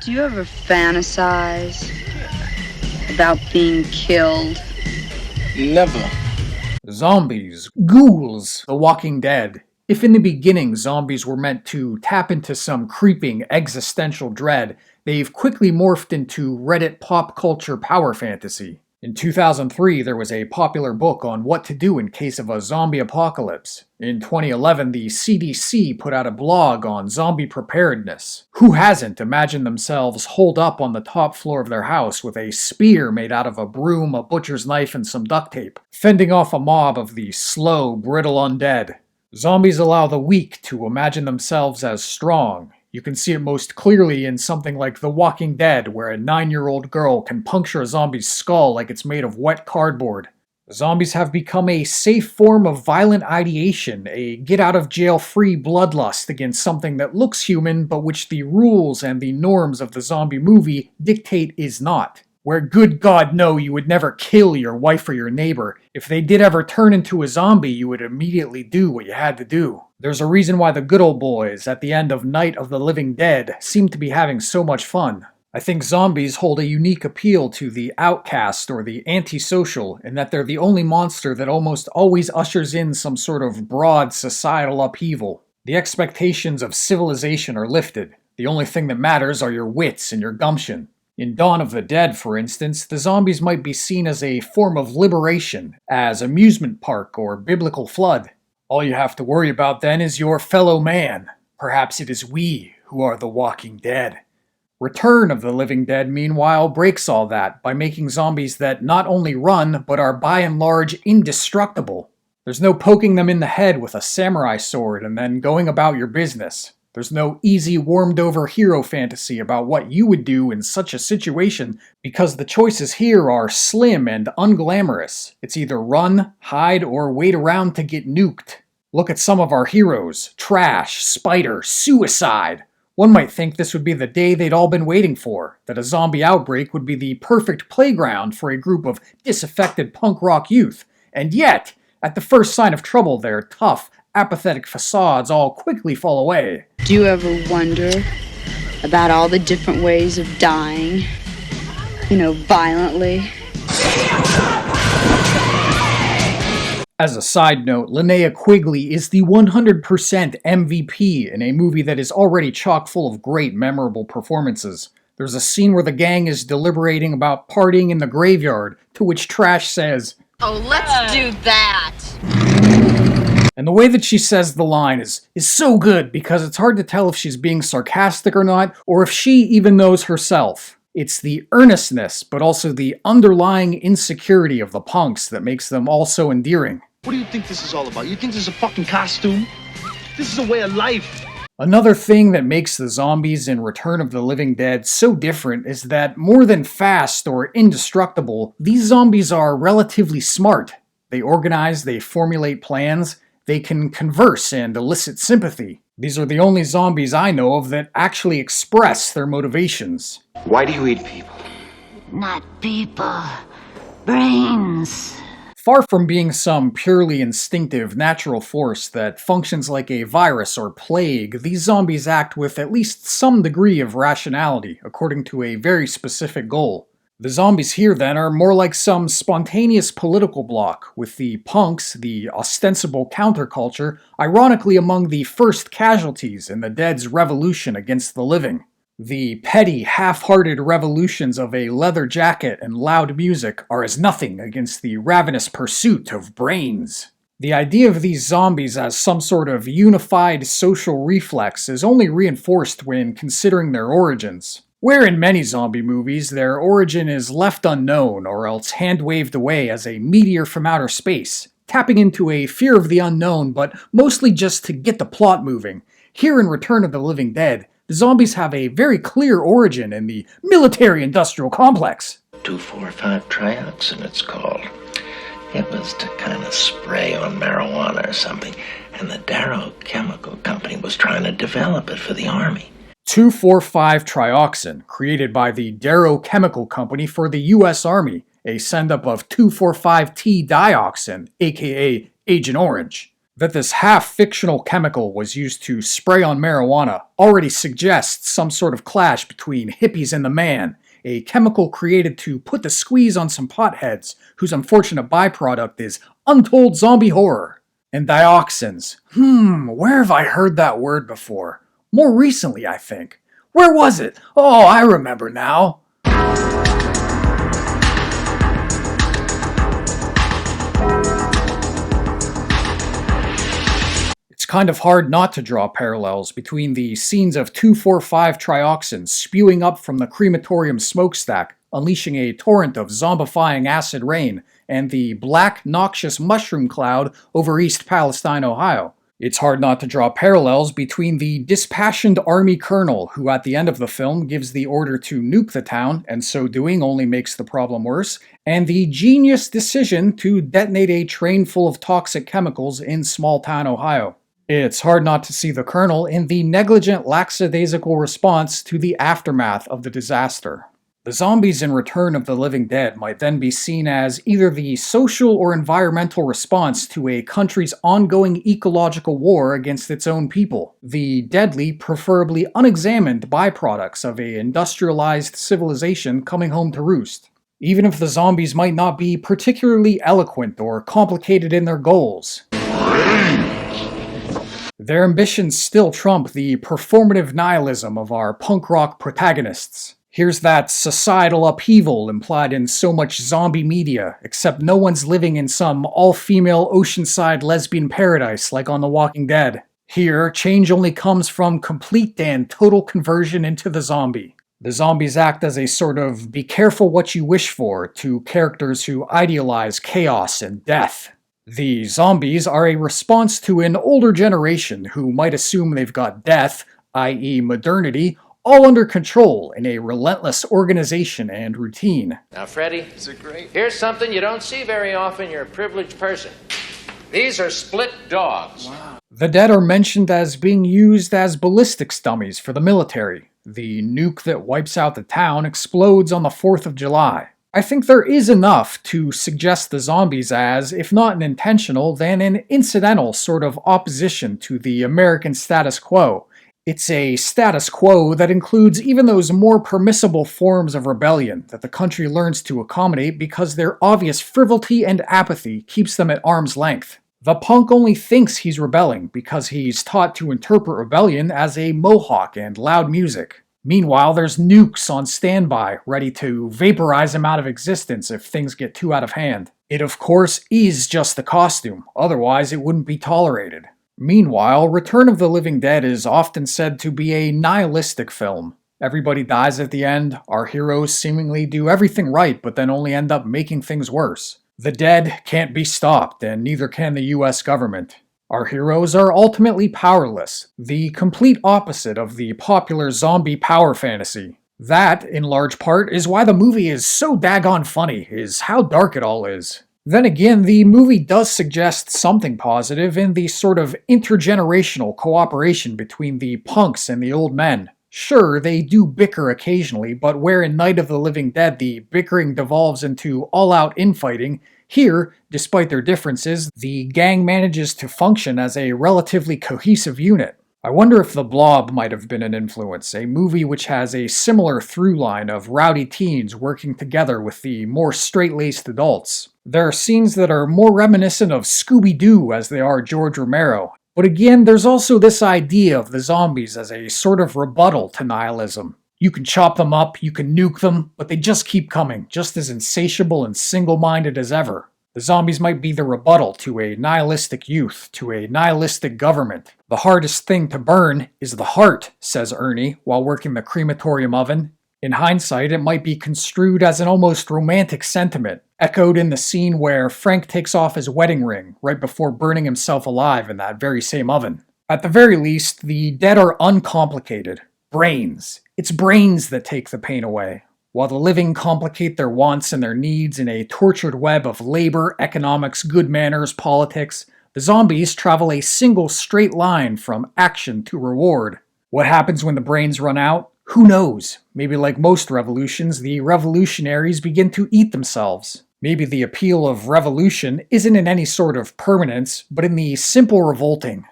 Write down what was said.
Do you ever fantasize about being killed? Never. Zombies, ghouls, The Walking Dead. If in the beginning zombies were meant to tap into some creeping existential dread, they've quickly morphed into Reddit pop culture power fantasy. In 2003, there was a popular book on what to do in case of a zombie apocalypse. In 2011, the CDC put out a blog on zombie preparedness. Who hasn't imagined themselves holed up on the top floor of their house with a spear made out of a broom, a butcher's knife, and some duct tape, fending off a mob of the slow, brittle undead? Zombies allow the weak to imagine themselves as strong. You can see it most clearly in something like The Walking Dead, where a 9-year-old girl can puncture a zombie's skull like it's made of wet cardboard. Zombies have become a safe form of violent ideation, a get-out-of-jail-free bloodlust against something that looks human but which the rules and the norms of the zombie movie dictate is not. Where good God no, you would never kill your wife or your neighbor. If they did ever turn into a zombie, you would immediately do what you had to do. There's a reason why the good old boys at the end of Night of the Living Dead seem to be having so much fun. I think zombies hold a unique appeal to the outcast or the antisocial in that they're the only monster that almost always ushers in some sort of broad societal upheaval. The expectations of civilization are lifted. The only thing that matters are your wits and your gumption. In Dawn of the Dead, for instance, the zombies might be seen as a form of liberation, as amusement park or biblical flood. All you have to worry about then is your fellow man. Perhaps it is we who are the walking dead. Return of the Living Dead, meanwhile, breaks all that by making zombies that not only run, but are by and large indestructible. There's no poking them in the head with a samurai sword and then going about your business. There's no easy, warmed-over hero fantasy about what you would do in such a situation because the choices here are slim and unglamorous. It's either run, hide, or wait around to get nuked. Look at some of our heroes. Trash, Spider, Suicide. One might think this would be the day they'd all been waiting for, that a zombie outbreak would be the perfect playground for a group of disaffected punk rock youth. And yet, at the first sign of trouble, their tough, apathetic facades all quickly fall away. Do you ever wonder about all the different ways of dying? Violently? As a side note, Linnea Quigley is the 100% MVP in a movie that is already chock full of great, memorable performances. There's a scene where the gang is deliberating about partying in the graveyard, to which Trash says, "Oh, let's do that!" And the way that she says the line is so good because it's hard to tell if she's being sarcastic or not, or if she even knows herself. It's the earnestness, but also the underlying insecurity of the punks that makes them all so endearing. What do you think this is all about? You think this is a fucking costume? This is a way of life. Another thing that makes the zombies in Return of the Living Dead so different is that more than fast or indestructible, these zombies are relatively smart. They organize, they formulate plans, they can converse and elicit sympathy. These are the only zombies I know of that actually express their motivations. Why do you eat people? Not people. Brains. Far from being some purely instinctive natural force that functions like a virus or plague, these zombies act with at least some degree of rationality, according to a very specific goal. The zombies here, then, are more like some spontaneous political bloc, with the punks, the ostensible counterculture, ironically among the first casualties in the Dead's revolution against the living. The petty, half-hearted revolutions of a leather jacket and loud music are as nothing against the ravenous pursuit of brains. The idea of these zombies as some sort of unified social reflex is only reinforced when considering their origins. Where in many zombie movies, their origin is left unknown or else hand-waved away as a meteor from outer space, tapping into a fear of the unknown, but mostly just to get the plot moving. Here in Return of the Living Dead, the zombies have a very clear origin in the military-industrial complex. 2,4,5-trioxin, it's called. It was to kind of spray on marijuana or something, and the Darrow Chemical Company was trying to develop it for the Army. 2,4,5-trioxin, created by the Darrow Chemical Company for the U.S. Army, a send-up of 2,4,5-T-dioxin, aka Agent Orange. That this half-fictional chemical was used to spray on marijuana already suggests some sort of clash between hippies and the man, a chemical created to put the squeeze on some potheads whose unfortunate byproduct is untold zombie horror. And dioxins. Where have I heard that word before? More recently, I think. Where was it? Oh, I remember now. It's kind of hard not to draw parallels between the scenes of 2,4,5-trioxin spewing up from the crematorium smokestack, unleashing a torrent of zombifying acid rain, and the black, noxious mushroom cloud over East Palestine, Ohio. It's hard not to draw parallels between the dispassionate army colonel who at the end of the film gives the order to nuke the town, and so doing only makes the problem worse, and the genius decision to detonate a train full of toxic chemicals in small-town Ohio. It's hard not to see the colonel in the negligent lackadaisical response to the aftermath of the disaster. The zombies in Return of the Living Dead might then be seen as either the social or environmental response to a country's ongoing ecological war against its own people, the deadly, preferably unexamined byproducts of a industrialized civilization coming home to roost. Even if the zombies might not be particularly eloquent or complicated in their goals, their ambitions still trump the performative nihilism of our punk rock protagonists. Here's that societal upheaval implied in so much zombie media, except no one's living in some all-female oceanside lesbian paradise like on The Walking Dead. Here, change only comes from complete and total conversion into the zombie. The zombies act as a sort of be careful what you wish for to characters who idealize chaos and death. The zombies are a response to an older generation who might assume they've got death, i.e. modernity, all under control in a relentless organization and routine. Now, Freddie, is it great? Here's something you don't see very often. You're a privileged person. These are split dogs. Wow. The dead are mentioned as being used as ballistics dummies for the military. The nuke that wipes out the town explodes on the 4th of July. I think there is enough to suggest the zombies as, if not an intentional, then an incidental sort of opposition to the American status quo. It's a status quo that includes even those more permissible forms of rebellion that the country learns to accommodate because their obvious frivolity and apathy keeps them at arm's length. The punk only thinks he's rebelling because he's taught to interpret rebellion as a mohawk and loud music. Meanwhile, there's nukes on standby, ready to vaporize him out of existence if things get too out of hand. It of course is just the costume, otherwise it wouldn't be tolerated. Meanwhile, Return of the Living Dead is often said to be a nihilistic film. Everybody dies at the end, our heroes seemingly do everything right but then only end up making things worse. The dead can't be stopped, and neither can the US government. Our heroes are ultimately powerless, the complete opposite of the popular zombie power fantasy. That, in large part, is why the movie is so daggone funny, is how dark it all is. Then again, the movie does suggest something positive in the sort of intergenerational cooperation between the punks and the old men. Sure, they do bicker occasionally, but where in Night of the Living Dead the bickering devolves into all-out infighting, here, despite their differences, the gang manages to function as a relatively cohesive unit. I wonder if The Blob might have been an influence, a movie which has a similar through line of rowdy teens working together with the more straight-laced adults. There are scenes that are more reminiscent of Scooby-Doo as they are George Romero. But again, there's also this idea of the zombies as a sort of rebuttal to nihilism. You can chop them up, you can nuke them, but they just keep coming, just as insatiable and single-minded as ever. The zombies might be the rebuttal to a nihilistic youth, to a nihilistic government. The hardest thing to burn is the heart, says Ernie, while working the crematorium oven. In hindsight, it might be construed as an almost romantic sentiment, echoed in the scene where Frank takes off his wedding ring right before burning himself alive in that very same oven. At the very least, the dead are uncomplicated. Brains. It's brains that take the pain away. While the living complicate their wants and their needs in a tortured web of labor, economics, good manners, politics, the zombies travel a single straight line from action to reward. What happens when the brains run out? Who knows? Maybe like most revolutions, the revolutionaries begin to eat themselves. Maybe the appeal of revolution isn't in any sort of permanence, but in the simple revolting.